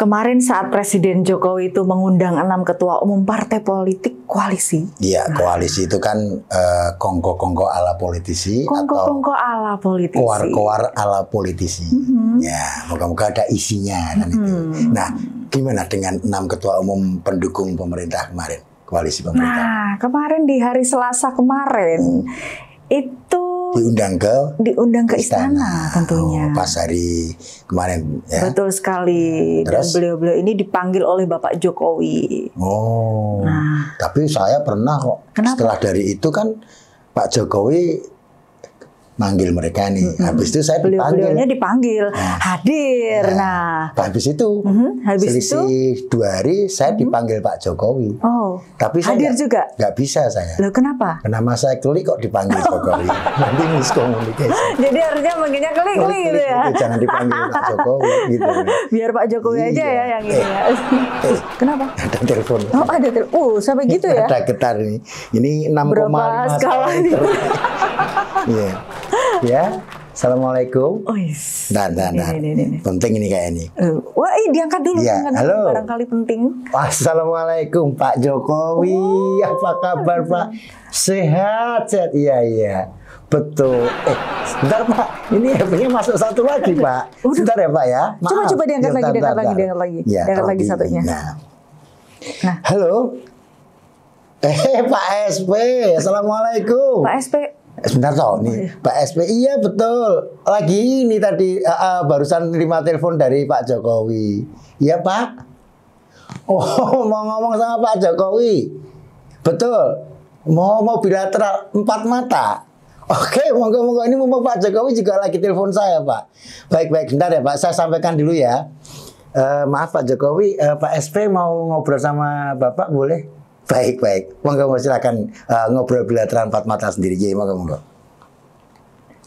Kemarin saat Presiden Jokowi itu mengundang 6 ketua umum partai politik koalisi. Iya, koalisi itu kan kongko-kongko ala politisi Kongko-kongko ala politisi. Kowar-kowar ala politisi. Ya, moga-moga ada isinya kan itu. Nah, gimana dengan 6 ketua umum pendukung pemerintah kemarin, koalisi pemerintah? Nah, kemarin di hari Selasa kemarin itu diundang ke istana tentunya. Pas hari kemarin ya. Betul sekali. Terus? Dan beliau-beliau ini dipanggil oleh Bapak Jokowi. Oh. Tapi saya pernah kok. Kenapa? Setelah dari itu kan Pak Jokowi manggil mereka nih. Habis itu saya dipanggil. Beliau-beliaunya dipanggil, hadir. Nah, habis itu selisih 2 hari saya dipanggil Pak Jokowi. Oh. Tapi saya hadir juga? Nggak bisa saya. Loh, kenapa? Nama saya klik kok dipanggil Jokowi. Nanti miskomunikasi. Jadi harusnya manggilnya klik gitu ya. Jangan dipanggil Pak Jokowi gitu. Biar Pak Jokowi aja ya yang ini ya. Kenapa? Ada telepon. Oh, ada telepon. Sampai gitu ya? Ada getar nih. Ini 6,5 skala ini? Iya. Ya. Assalamualaikum. Oh, yes. Nah. Penting ini kayak ini. Wah, diangkat dulu. Ya, halo. Barangkali penting. Assalamualaikum Pak Jokowi. Apa kabar Pak? Sehat. Iya. Betul. Sebentar Pak. Ini HP-nya masuk satu lagi Pak. Sebentar ya Pak ya. Maaf. Coba diangkat lagi. Ya, diangkat lagi satunya. Nah. Halo. Pak SP. Assalamualaikum. Pak SP. Sebentar toh nih, Pak SP. Iya betul. Lagi ini tadi barusan 5 telepon dari Pak Jokowi. Iya Pak. Oh, mau ngomong sama Pak Jokowi. Betul. Mau bilateral 4 mata. Oke, monggo ini mau Pak Jokowi juga lagi telepon saya Pak. Baik, bentar ya Pak. Saya sampaikan dulu ya. Maaf Pak Jokowi, Pak SP mau ngobrol sama Bapak boleh? Baik. Monggo silakan ngobrol bilateral 4 mata sendiri. Ya, monggo.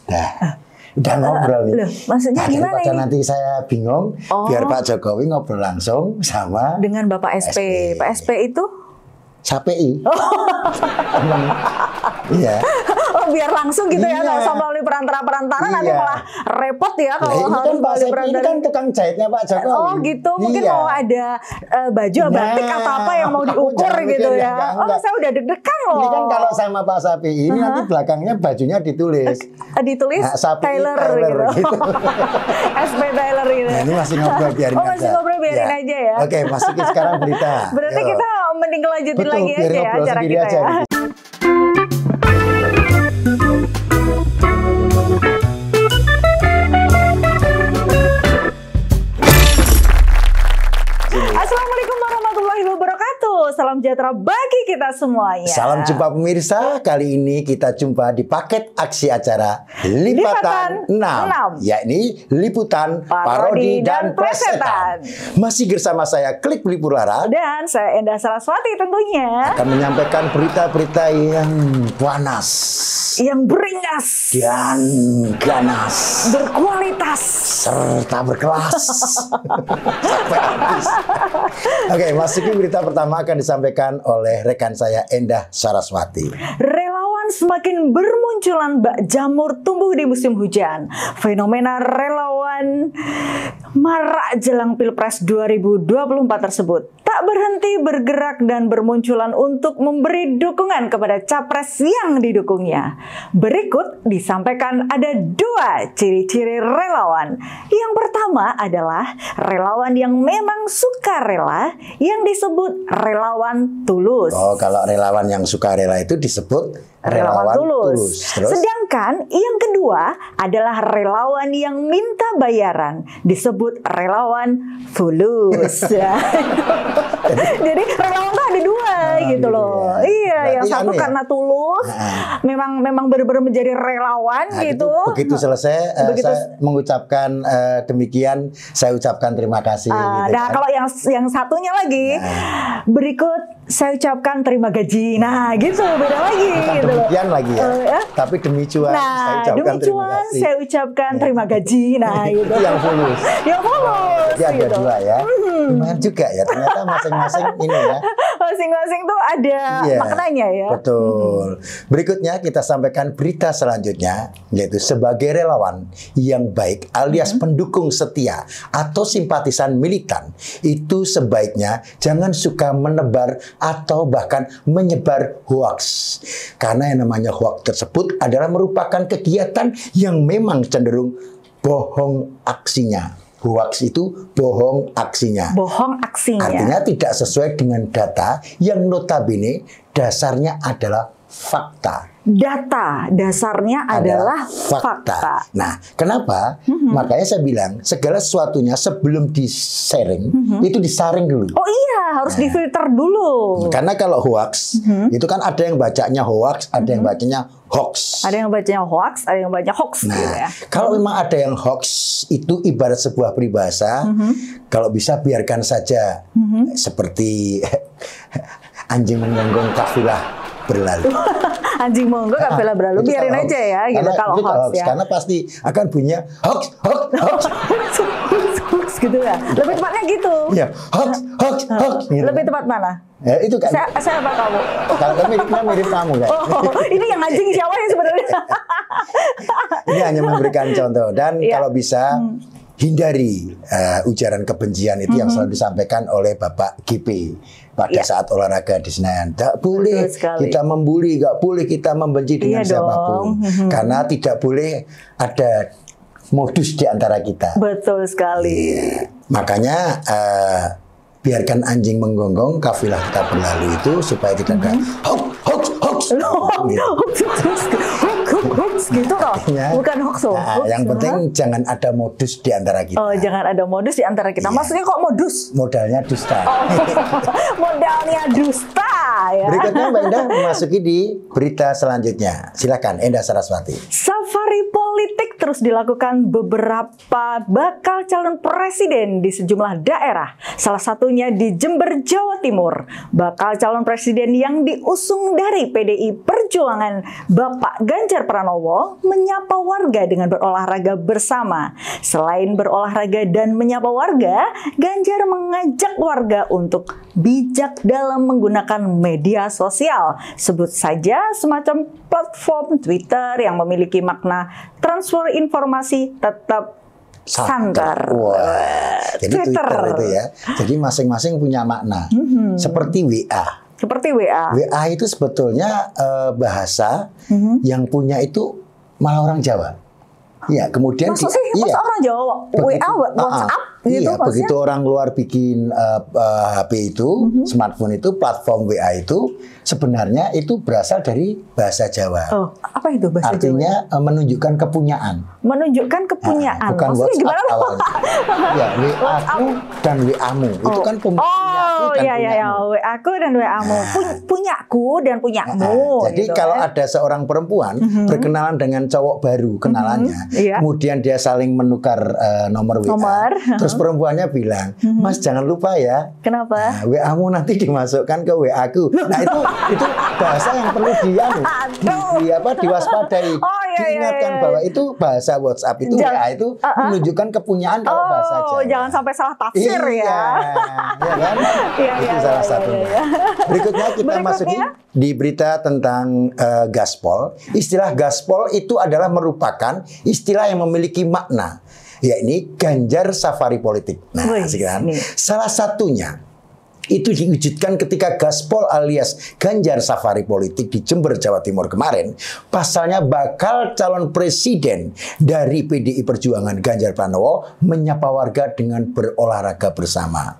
Nah, udah ngobrol nih. Loh, maksudnya gimana ini? Nanti saya bingung, biar Pak Jokowi ngobrol langsung sama dengan Bapak SP. Pak SP itu? SAPI. Iya. Oh, biar langsung gitu ya, kalau sama melalui perantara nanti malah repot ya kalau harus melalui perantara. Ini kan tukang jahitnya Pak Jokowi. Oh gitu, mungkin mau ada baju batik atau apa yang mau diukur gitu ya. Saya udah deg-degan loh. Ini kan kalau sama Pak Sapi ini nanti belakangnya bajunya ditulis. Ditulis Taylor gitu. SP Taylor gitu. Nah, ini masih ngobrol biarin aja. Masih ngobrol biarin aja ya. Oke, masukin sekarang berita. Berarti kita mending lanjutin lagi aja ya acara kita ya. Assalamualaikum warahmatullahi wabarakatuh. Salam sejahtera bagi kita semuanya. Salam jumpa pemirsa. Kali ini kita jumpa di paket aksi acara Lipatan 6, yakni Liputan, Parodi, dan Plesetan. Masih bersama saya Klik Pelipurlara dan saya Endah Saraswati tentunya akan menyampaikan berita-berita yang panas, yang beringas, dan ganas, berkualitas, serta berkelas. Sampai habis. Oke, masuki berita pertama akan disampaikan oleh rekan saya Endah Saraswati. Relawan semakin bermunculan bak jamur tumbuh di musim hujan. Fenomena relawan marak jelang Pilpres 2024 tersebut tak berhenti bergerak dan bermunculan untuk memberi dukungan kepada capres yang didukungnya. Berikut disampaikan ada 2 ciri-ciri relawan. Yang pertama adalah relawan yang memang sukarela, yang disebut relawan tulus. Oh, kalau relawan yang sukarela itu disebut relawan tulus. Terus? Sedangkan yang kedua adalah relawan yang minta bayaran, disebut relawan fulus. Jadi relawan tuh ada 2 gitu loh. Iya, berarti yang satu karena tulus, memang benar-benar menjadi relawan gitu. Begitu selesai, saya mengucapkan demikian, saya ucapkan terima kasih. Gitu kalau yang satunya lagi, berikut saya ucapkan terima gaji. Nah, gitu beda lagi. Bukan gitu demikian lagi ya. Tapi demi cuan, saya ucapkan terima kasih. Saya ucapkan terima gaji. Nah, gitu. Yang fulus. Yang fulus. Jadi ada gitu. 2 ya. Lumayan juga ya. Ternyata masing-masing ini ya. Masing-masing tuh ada maknanya ya. Betul. Berikutnya kita sampaikan berita selanjutnya, yaitu sebagai relawan yang baik alias pendukung setia atau simpatisan militan, itu sebaiknya jangan suka menebar atau bahkan menyebar hoaks. Karena yang namanya hoaks tersebut adalah merupakan kegiatan yang memang cenderung bohong aksinya. Hoaks itu bohong aksinya. Bohong aksinya. Artinya tidak sesuai dengan data yang notabene dasarnya adalah fakta. Data dasarnya adalah fakta. Nah, kenapa? Makanya saya bilang segala sesuatunya sebelum di-sharing itu disaring dulu. Oh iya, harus difilter dulu. Karena kalau hoax itu kan ada yang bacanya hoax, ada yang bacanya hoax. Ada yang bacanya hoax, ada yang bacanya hoax. Nah, gitu ya. kalau memang ada yang hoax itu ibarat sebuah peribahasa, kalau bisa biarkan saja seperti anjing menggonggong kafilah berlalu. Anjing monggo kafilah berlalu, biarin aja ya gitu kalau hoax ya. Karena pasti akan bunyinya hoax, hoax, hoax. Hoax gitu ya. Lebih tepatnya gitu. Iya, hoax, hoax, hoax. Gitu. Lebih tepat mana? Ya, itu kan. Saya apa kamu? Kalau miripnya mirip kamu kan. Ini yang anjing siapa ya sebenarnya? Ini hanya memberikan contoh dan kalau bisa hindari ujaran kebencian itu yang selalu disampaikan oleh Bapak GP pada saat olahraga di Senayan. Tak boleh kita membuli, nggak boleh kita membenci dengan siapapun, karena tidak boleh ada modus di antara kita. Betul sekali. Makanya biarkan anjing menggonggong, kafilah kita berlalu itu supaya tidak ada hoax, hoax, hoax. Hoax gitu loh. Bukan hoax loh. Yang penting jangan ada modus di antara kita. Oh, jangan ada modus di antara kita. Maksudnya kok modus? Modalnya dusta. Modalnya dusta ya. Berikutnya Mbak Endah memasuki di berita selanjutnya. Silakan Endah Saraswati. Safari politik terus dilakukan beberapa bakal calon presiden di sejumlah daerah. Salah satunya di Jember, Jawa Timur. Bakal calon presiden yang diusung dari PDI Perjuangan Bapak Ganjar Pranowo menyapa warga dengan berolahraga bersama. Selain berolahraga dan menyapa warga, Ganjar mengajak warga untuk bijak dalam menggunakan media sosial. Sebut saja semacam platform Twitter yang memiliki makna transfer informasi tetap santer. Jadi Twitter itu ya. Jadi masing-masing punya makna. Seperti WA. Seperti WA. WA itu sebetulnya bahasa yang punya itu malah orang Jawa. Iya, kemudian masa orang Jawa WA WhatsApp gitu iya, begitu orang luar bikin HP itu, smartphone itu, platform WA itu sebenarnya itu berasal dari bahasa Jawa. Oh, apa itu bahasa Artinya Jawa? Menunjukkan kepunyaan. Menunjukkan kepunyaan. Bukan maksudnya WhatsApp gimana? awalnya. Ya, WA-ku dan WA-mu. Itu kan Oh, iya, WA-ku dan WA-mu. Punyaku dan punyamu. Jadi gitu, kalau ada seorang perempuan berkenalan dengan cowok baru kenalannya, kemudian dia saling menukar nomor WA, terus perempuannya bilang, Mas jangan lupa ya. Kenapa? WA-mu nanti dimasukkan ke WA-ku. Nah itu bahasa yang perlu diwaspadai. Diingatkan bahwa itu bahasa WhatsApp itu WA itu menunjukkan kepunyaan kalau bahasa Jawa. Jangan sampai salah tafsir ya. Iya kan? Itu salah satunya. Berikutnya kita masuki di berita tentang gaspol. Istilah gaspol itu adalah merupakan istilah yang memiliki makna, yakni Ganjar Safari Politik. Nah, sekarang salah satunya itu diwujudkan ketika gaspol alias Ganjar Safari Politik di Jember, Jawa Timur kemarin. Pasalnya bakal calon presiden dari PDI Perjuangan Ganjar Pranowo menyapa warga dengan berolahraga bersama.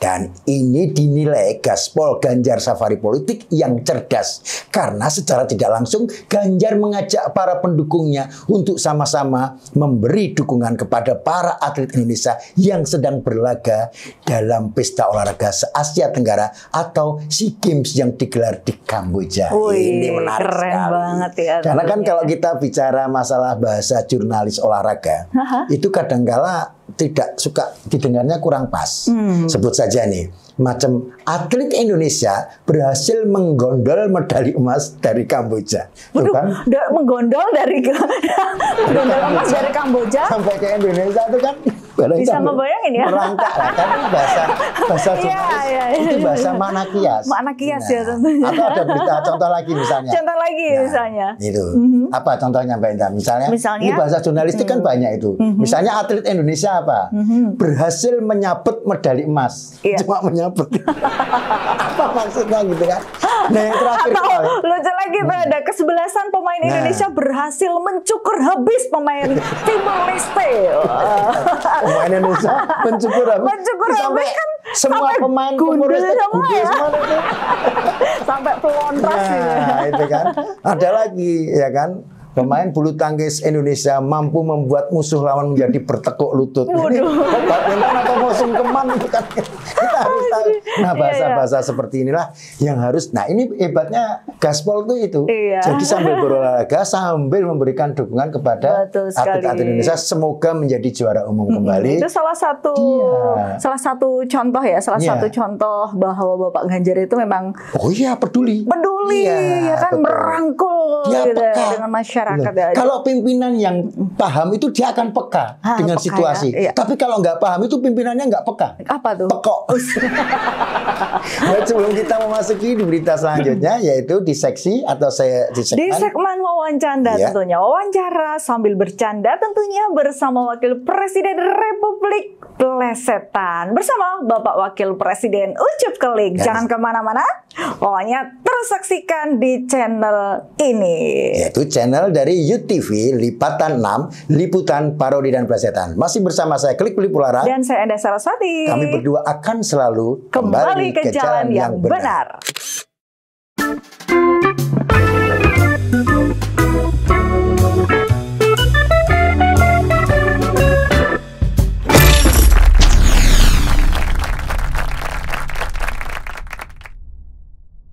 Dan ini dinilai gaspol Ganjar Safari Politik yang cerdas. Karena secara tidak langsung Ganjar mengajak para pendukungnya untuk sama-sama memberi dukungan kepada para atlet Indonesia yang sedang berlaga dalam pesta olahraga se-Asia Tenggara atau SEA Games yang digelar di Kamboja. Ini menarik keren sekali. Banget ya. Karena kan kalau kita bicara masalah bahasa jurnalis olahraga, itu kadangkala tidak suka didengarnya kurang pas. Sebut saja nih, macam atlet Indonesia berhasil menggondol medali emas dari Kamboja. Menggondol dari emas dari Kamboja sampai ke Indonesia itu kan Barang Bisa sambil ngebayangin ya? merangkak lah, kan itu bahasa jurnalis, iya. itu bahasa makna kias. Makna kias ya tentunya. Atau ada berita contoh lagi misalnya. Contoh lagi Nah, misalnya. Itu. Apa contohnya Mbak Indah? Misalnya ini bahasa jurnalistik kan banyak itu. Misalnya atlet Indonesia apa? Berhasil menyabet medali emas. Iya. Cuma menyabet. Apa maksudnya gitu kan? Nah, yang terakhir Atau lucu lagi tuh ada kesebelasan pemain Indonesia berhasil mencukur habis pemain Timor Leste. pemain Indonesia mencukur habis. Mencukur Sampai habis kan semua sampai pemain gundul Timor Leste semua gundul ya. semua itu. Sampai pelontras gitu. Nah, itu kan. Ada lagi ya kan. Pemain bulu tangkis Indonesia mampu membuat musuh lawan menjadi bertekuk lutut. Bagaimana apa mau sungkeman itu kan. Kita harus tahu. Nah, bahasa-bahasa seperti inilah yang harus. Nah, ini hebatnya Gaspol itu. Iya. Jadi sambil berolahraga sambil memberikan dukungan kepada atlet-atlet Indonesia semoga menjadi juara umum kembali. Itu salah satu contoh ya, satu contoh bahwa Bapak Ganjar itu memang peduli ya kan, betul. merangkul Dia gitu peka dengan masyarakat. Ya. Kalau pimpinan yang paham itu dia akan peka dengan peka situasi. ya, iya. Tapi kalau nggak paham itu pimpinannya nggak peka. Apa tuh? Pekok. Dan sebelum kita memasuki di berita selanjutnya yaitu di seksi atau di segmen wawancara tentunya. Wawancara sambil bercanda tentunya bersama Wakil Presiden Republik Plesetan. Bersama Bapak Wakil Presiden Ucup Keling. Jangan kemana-mana. Pokoknya terus saksikan di channel ini. Yaitu channel dari YUTV Lipatan 6 Liputan Parodi dan Plesetan. Masih bersama saya Klik Pulara dan saya Enda Saraswati. Kami berdua akan selalu kembali ke jalan yang benar.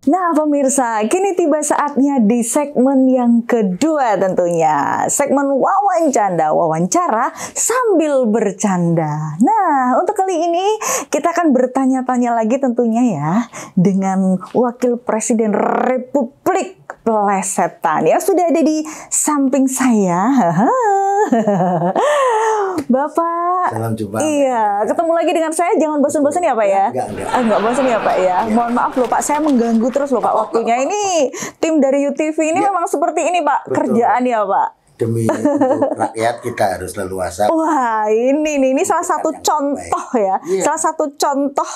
Nah pemirsa, kini tiba saatnya di segmen yang kedua tentunya. Segmen wawancara sambil bercanda. Nah untuk kali ini kita akan bertanya-tanya lagi tentunya ya dengan Wakil Presiden Republik Plesetan. Ya sudah ada di samping saya. Bapak. Salam jumpa. Iya, ketemu lagi dengan saya. Jangan bosan-bosan ya Pak ya. Enggak bosan ya Pak ya. Mohon maaf loh Pak, saya mengganggu terus loh Pak waktunya. Ini tim dari UTV ini memang seperti ini Pak. Betul. Kerjaan ya Pak. Demi untuk rakyat kita harus leluasa. Wah ini salah satu contoh ya. Salah satu contoh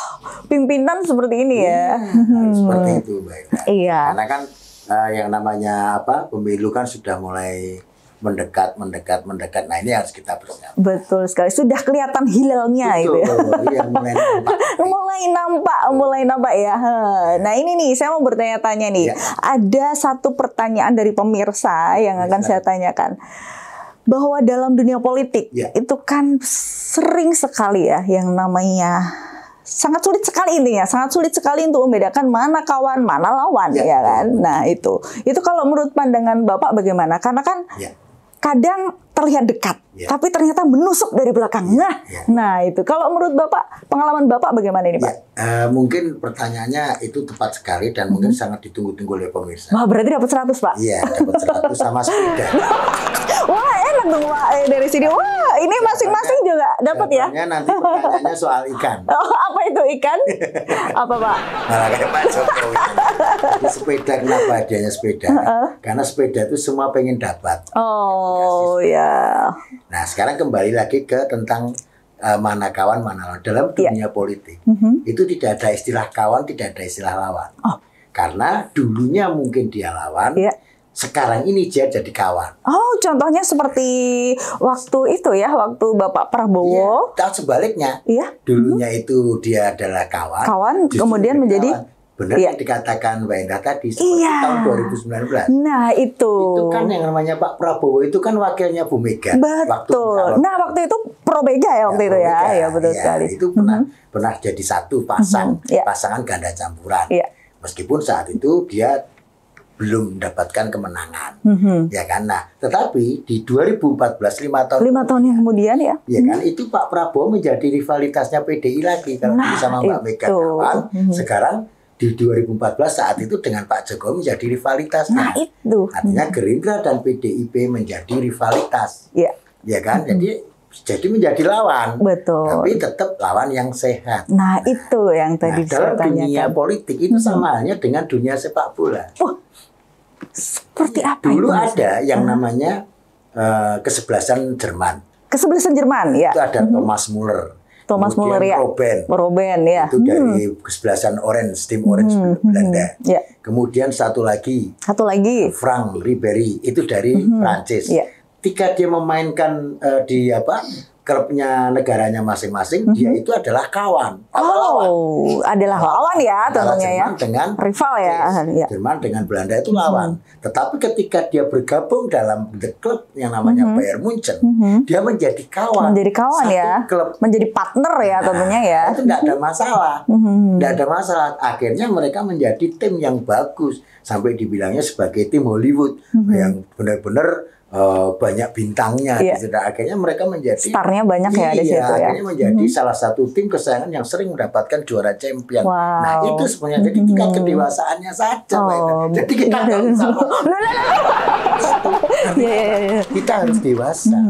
pimpinan seperti ini ya. Harus seperti itu Mbak. Iya. Karena kan yang namanya pemilu kan sudah mulai mendekat. Nah ini harus kita persiapkan. Betul sekali. Sudah kelihatan hilalnya itu ya. Iya, mulai nampak ya. Nah ini nih saya mau bertanya-tanya nih. Ya. Ada satu pertanyaan dari pemirsa yang akan saya tanyakan. Bahwa dalam dunia politik itu kan sering sekali ya yang namanya sangat sulit sekali intinya, sangat sulit sekali untuk membedakan mana kawan, mana lawan ya kan. Nah itu kalau menurut pandangan Bapak bagaimana? Karena kan kadang terlihat dekat, tapi ternyata menusuk dari belakang. Nah itu kalau menurut Bapak, pengalaman Bapak bagaimana ini Pak? Mungkin pertanyaannya itu tepat sekali dan mungkin sangat ditunggu-tunggu oleh pemirsa. Wah berarti dapat 100 Pak? Iya dapat 100 sama sepeda. Wah enak dong Pak dari sini. Wah ini masing-masing juga dapat ya? Nanti pertanyaannya soal ikan. Apa itu ikan? Apa Pak? Malah kayak Pak Jokowi. Sepeda kenapa hadiahnya sepeda? Karena sepeda itu semua pengen dapat. Oh ya. Nah sekarang kembali lagi ke tentang mana kawan mana lawan dalam dunia politik. Itu tidak ada istilah kawan, tidak ada istilah lawan. Karena dulunya mungkin dia lawan. Sekarang ini dia jadi kawan. Oh, contohnya seperti waktu itu ya, waktu Bapak Prabowo. Iya, sebaliknya. Iya. Dulunya itu dia adalah kawan. Kawan, kemudian menjadi kawan. Benar yang dikatakan Mbak Indah tadi seperti tahun 2019. Nah itu kan yang namanya Pak Prabowo itu kan wakilnya Bu Mega. Betul. Waktu itu Pro Mega ya waktu itu ya. Ya betul sekali. Itu pernah jadi satu pasangan ganda campuran. Meskipun saat itu dia belum mendapatkan kemenangan, ya kan? Nah, tetapi di 2014 5 tahun yang kemudian ya kan itu Pak Prabowo menjadi rivalitasnya PDI lagi kalau sama Mbak Mega kawan. Sekarang di 2014 saat itu dengan Pak Jokowi menjadi rivalitas. Itu artinya Gerindra dan PDIP menjadi rivalitas, ya kan? Jadi jadi menjadi lawan. Betul. Tapi tetap lawan yang sehat. Nah, itu yang tadi saya dalam dunia tanyakan. politik itu sama halnya dengan dunia sepak bola. Oh, seperti apa Dulu itu? ada yang namanya kesebelasan Jerman. Kesebelasan Jerman, ya. Itu ada Thomas Muller. Thomas Kemudian Muller, ya. Robben, ya. itu dari kesebelasan Orange, tim Orange Belanda. Ya. Kemudian satu lagi Frank Ribéry, itu dari Prancis. Ya. Ketika dia memainkan di klubnya negaranya masing-masing, dia itu adalah kawan. Adalah lawan ya tentunya ya. Dengan rival ya. Jerman dengan Belanda itu lawan. Tetapi ketika dia bergabung dalam klub yang namanya Bayern Munchen, dia menjadi kawan. Menjadi kawan satu ya. Klub. Menjadi partner ya tentunya ya. Itu tidak ada masalah. Tidak ada masalah. Akhirnya mereka menjadi tim yang bagus. Sampai dibilangnya sebagai tim Hollywood yang benar-benar banyak bintangnya. Gitu. Akhirnya mereka menjadi starnya banyak ya di situ ya. Akhirnya menjadi salah satu tim kesayangan yang sering mendapatkan juara champion. Wow. Nah itu sebenarnya jadi tingkat kedewasaannya saja. Jadi kita nggak sama. Kita harus dewasa.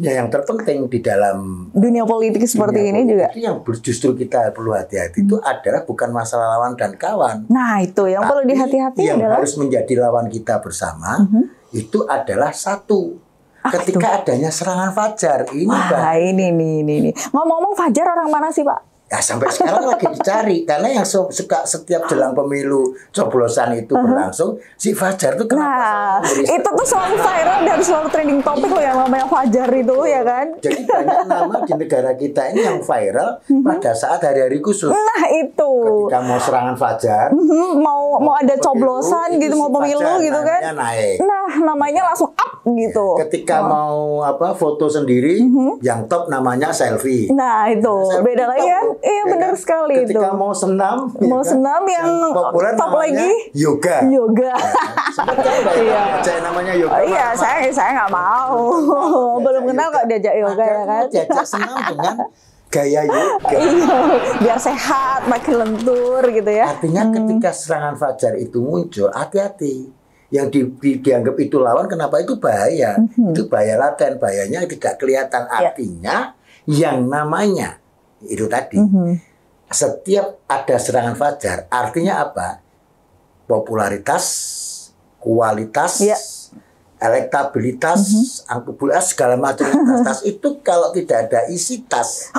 Ya yang terpenting di dalam dunia politik seperti ini juga. Yang justru kita perlu hati-hati itu adalah bukan masalah lawan dan kawan. Nah itu yang perlu dihati-hati adalah yang harus menjadi lawan kita bersama. Itu adalah satu. Ketika adanya serangan fajar ini, ini. Ngomong-ngomong fajar orang mana sih, Pak? Ya sampai sekarang lagi dicari karena yang suka setiap jelang pemilu coblosan itu berlangsung si Fajar itu kenapa? Itu tuh selalu viral dan selalu trending topik loh yang namanya Fajar itu ya kan? Jadi banyak nama di negara kita ini yang viral pada saat hari-hari khusus. Nah itu. Ketika mau serangan Fajar, mau ada coblosan gitu, mau pemilu gitu kan? Naik. Nah namanya langsung up gitu. Ketika mau foto sendiri, yang top namanya selfie. Nah itu beda lagi kan? Iya benar sekali itu. Ketika mau senam, senam yang populer top lagi yoga. Sempat kan baca namanya yoga. Iya, saya nggak mau. Belum kenal kok diajak yoga ya kan. Diajak senam dengan gaya yoga. Iya, biar sehat, makin lentur gitu ya. Artinya ketika serangan fajar itu muncul, hati-hati. Yang dianggap itu lawan, kenapa itu bahaya? Itu bahaya laten, bahayanya tidak kelihatan. Artinya yang namanya itu tadi setiap ada serangan fajar artinya apa? Popularitas, kualitas, elektabilitas, angkubulas segala macam tas itu kalau tidak ada isi tas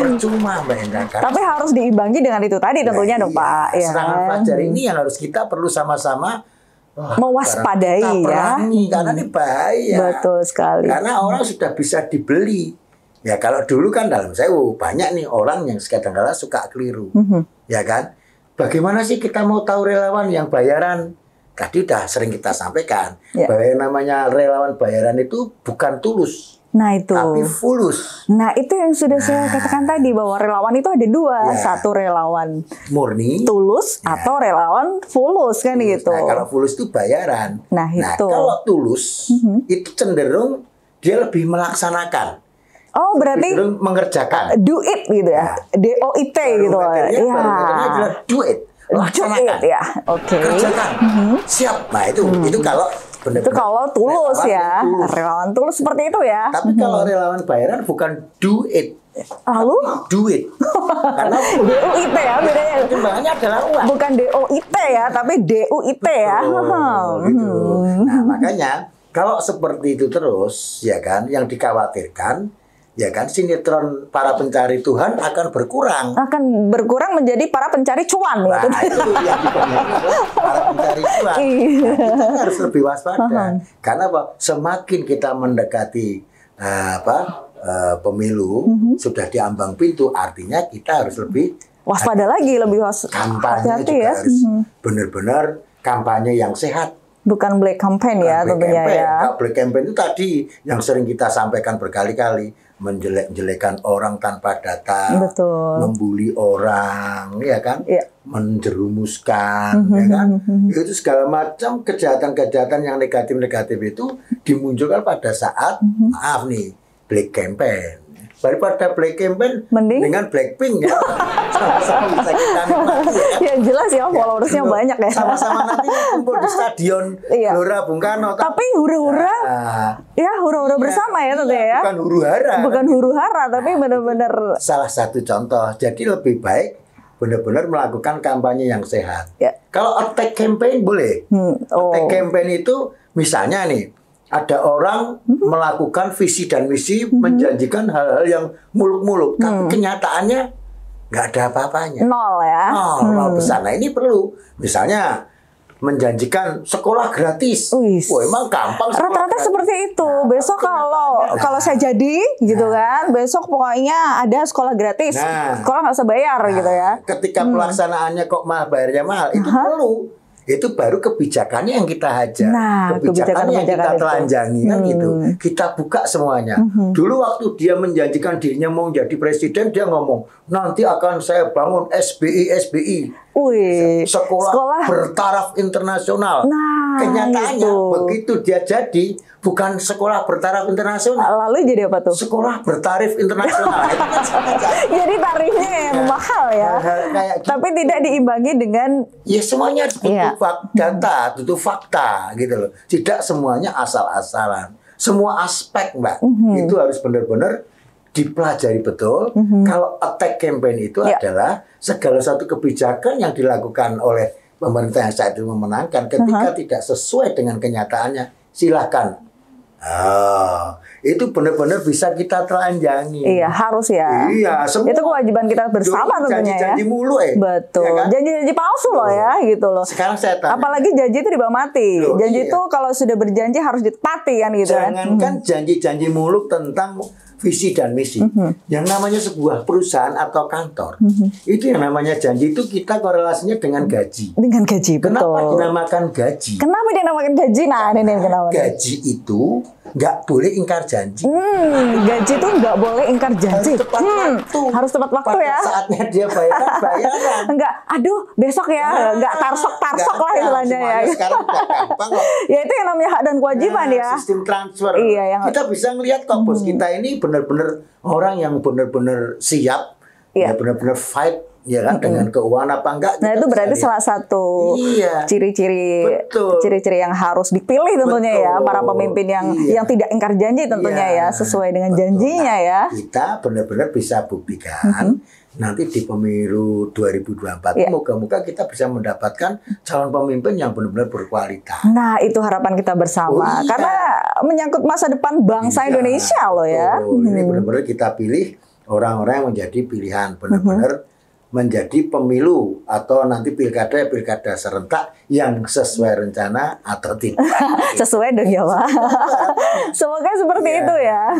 percuma Mbak Endang. Tapi harus diimbangi dengan itu tadi tentunya dong Pak. Serangan fajar ini yang harus kita perlu sama-sama mewaspadai ya. Karena ini bahaya. Betul sekali. Karena orang sudah bisa dibeli. Ya kalau dulu kan dalam sewu banyak nih orang yang kadang-kadang suka keliru, ya kan? Bagaimana sih kita mau tahu relawan yang bayaran? Tadi udah sering kita sampaikan bahwa yang namanya relawan bayaran itu bukan tulus, tapi fulus. Nah itu yang sudah saya katakan tadi bahwa relawan itu ada dua, satu relawan murni, tulus atau relawan fulus kan gitu. Nah kalau fulus itu bayaran. Nah kalau tulus itu cenderung dia lebih melaksanakan. Oh berarti mengerjakan, do it gitu ya, DOIT gitu ya. Adalah do it, laksanakan ya, oke. Kerjakan, siap. Nah itu kalau benar-benar. Itu kalau tulus ya, relawan tulus seperti itu ya. Tapi kalau relawan bayaran bukan do it, lalu do it. Karena DUIT ya bedanya. Pertimbangannya adalah uang. Bukan DOIT ya, tapi DUIT ya. Gitu. Nah makanya kalau seperti itu terus, ya kan, yang dikhawatirkan. Ya kan, sinetron para pencari Tuhan akan berkurang. Akan berkurang menjadi para pencari cuan. Nah, itu yang dibangun para pencari cuan. Nah, kita harus lebih waspada. Karena apa? Semakin kita mendekati pemilu, sudah diambang pintu, artinya kita harus lebih waspada lagi, lebih kampanye juga ya. Harus benar-benar kampanye yang sehat. Bukan black campaign ya tentunya ya. Black campaign itu tadi yang sering kita sampaikan berkali-kali, menjelek-jelekan orang tanpa data, membuli orang, ya kan, menjerumuskan, ya kan, itu segala macam kejahatan-kejahatan yang negatif-negatif itu dimunculkan pada saat maaf nih black campaign. daripada black campaign dengan Blackpink ya. Sama-sama bisa kita nikmati ya. Yang jelas ya followersnya banyak ya. Sama-sama nanti kumpul di stadion Gelora Bung Karno. Tapi hura-hura, ya hura-hura bersama ya tentu ya. Bukan huru-hara. Bukan huru-hara, tapi benar-benar. Salah satu contoh. Jadi lebih baik benar-benar melakukan kampanye yang sehat. Ya. Kalau attack campaign boleh. Attack campaign itu misalnya nih, ada orang melakukan visi dan misi menjanjikan hal-hal yang muluk-muluk, tapi kenyataannya nggak ada apa-apanya. Nol ya. Nol besar. Nah ini perlu. Misalnya menjanjikan sekolah gratis. Wah, emang gampang. Rata-rata seperti itu. Besok kalau saya jadi gitu kan, besok pokoknya ada sekolah gratis. Sekolah nggak usah bayar gitu ya. Ketika pelaksanaannya kok bayarnya mahal, itu perlu. Itu baru kebijakannya yang kita hajar. Kebijakannya yang kita telanjangi kan gitu. Kita buka semuanya. Dulu waktu dia menjanjikan dirinya mau jadi presiden, dia ngomong, nanti akan saya bangun SBI. Sekolah bertaraf internasional. Kenyataannya begitu dia jadi bukan sekolah bertaraf internasional. Lalu jadi apa tuh? Sekolah bertarif internasional. Jadi tarifnya yang mahal ya. Kayak gitu. Tapi tidak diimbangi dengan ya semuanya butuh data, butuh fakta gitu loh. Tidak semuanya asal-asalan. Semua aspek, Mbak, itu harus benar-benar dipelajari betul. Kalau attack campaign itu adalah segala satu kebijakan yang dilakukan oleh pemerintah yang saat itu memenangkan ketika tidak sesuai dengan kenyataannya, silakan. Itu benar-benar bisa kita telanjangi. Iya, harus ya. Iya, semua. Itu kewajiban kita bersama tentunya janji-janji mulu Betul. Ya kan? Janji-janji palsu loh ya, gitu loh. Sekarang saya tanya. Apalagi janji itu dibawa mati. Janji itu kalau sudah berjanji harus ditepati kan gitu kan. Jangankan janji-janji muluk tentang visi dan misi. Yang namanya sebuah perusahaan atau kantor, itu yang namanya janji itu kita korelasinya dengan gaji. Dengan gaji, betul. Kenapa dinamakan gaji? Kenapa dinamakan gaji? Nah, ini kenapa? Gaji itu nggak boleh ingkar janji. Gaji itu nggak boleh ingkar janji. Harus tepat waktu. Harus tepat waktu ya. Saatnya dia bayaran. Enggak, aduh besok ya. Enggak tarsok lah istilahnya ya. Sekarang udah gampang kok. Ya itu yang namanya hak dan kewajiban ya. Sistem transfer. Iya, kita bisa ngelihat kok bos kita ini benar-benar orang yang benar-benar siap, ya benar-benar fight, ya kan, dengan keuangan apa enggak. Nah itu berarti salah satu ciri-ciri yang harus dipilih tentunya ya, para pemimpin yang tidak ingkar janji tentunya ya, sesuai dengan janjinya ya. Kita benar-benar bisa buktikan nanti di pemilu 2024 moga-moga kita bisa mendapatkan calon pemimpin yang benar-benar berkualitas. Nah itu harapan kita bersama, karena menyangkut masa depan bangsa Indonesia loh ya. Ini benar-benar kita pilih orang-orang yang menjadi pilihan, benar-benar menjadi pemilu atau nanti pilkada serentak yang sesuai rencana atau tidak. Sesuai dong ya Pak. Semoga seperti itu ya.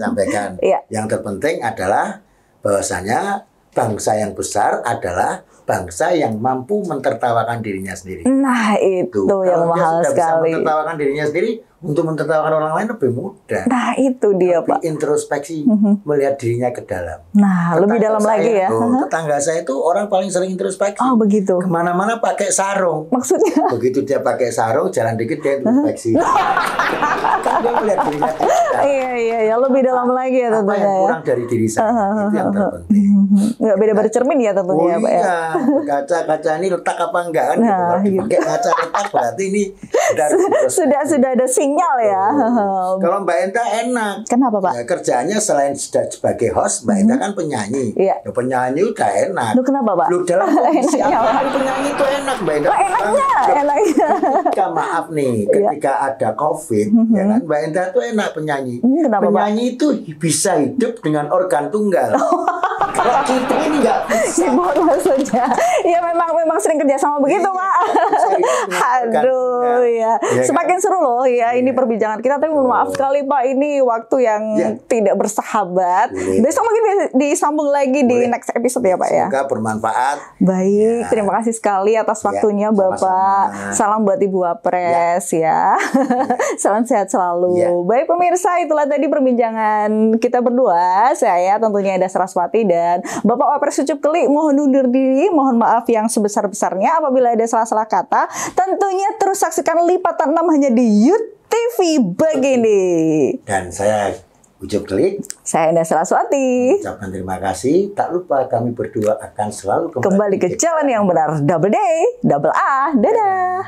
Sampaikan. Yang terpenting adalah bahwasanya bangsa yang besar adalah bangsa yang mampu mentertawakan dirinya sendiri. Nah itu yang mahal sekali. Bisa mentertawakan dirinya sendiri, untuk mentertawakan orang lain lebih mudah. Nah itu dia Pak. Introspeksi, melihat dirinya ke dalam. Nah lebih dalam lagi ya. Tetangga saya itu orang paling sering introspeksi. Oh begitu. Kemana-mana pakai sarung. Maksudnya? Begitu dia pakai sarung, jalan dikit dia introspeksi. Kan dia melihat dirinya. Iya. Lebih dalam lagi ya tentunya. Apa yang kurang dari diri saya, itu yang terpenting. Nggak beda bercermin ya tentunya ya Pak ya. Kaca ini letak apa enggak kan? Gitu. Pakai kaca letak berarti ini sudah ada sinyal ya. Kalau Mbak Enta enak. Kenapa Pak? Ya, kerjanya selain sebagai host, Mbak Enta kan penyanyi. Iya. Ya, penyanyi udah enak. Lu kenapa Pak? Lu dalam kondisi apa penyanyi itu enak Mbak Enta. Enaknya. Ketika maaf nih, ketika ada COVID, ya kan, Mbak Enta tuh enak penyanyi. Kenapa penyanyi Pak? itu bisa hidup dengan organ tunggal. Kalau kita ini nggak bisa. Maksudnya, ya memang sering kerja sama begitu Pak. Aduh ya. Semakin seru loh ya ini perbincangan kita. Tapi mohon maaf sekali Pak, ini waktu yang tidak bersahabat. Besok mungkin disambung lagi di next episode ya Pak ya. Semoga bermanfaat. Baik, terima kasih sekali atas waktunya Bapak. Salam buat Ibu Wapres ya. Salam sehat selalu. Baik pemirsa, itulah tadi perbincangan kita berdua. Saya tentunya Eda Saraswati dan Bapak Wapres Ucup Keli mohon undur diri. Mohon maaf yang sebesar-besarnya apabila ada salah-salah kata. Tentunya terus saksikan Lipatan 6 hanya di YouTube TV begini. Dan saya Ucup Klik. Saya Indah Saraswati. Ucapkan terima kasih. Tak lupa kami berdua akan selalu Kembali ke jalan yang benar. Double D, double A. Dadah.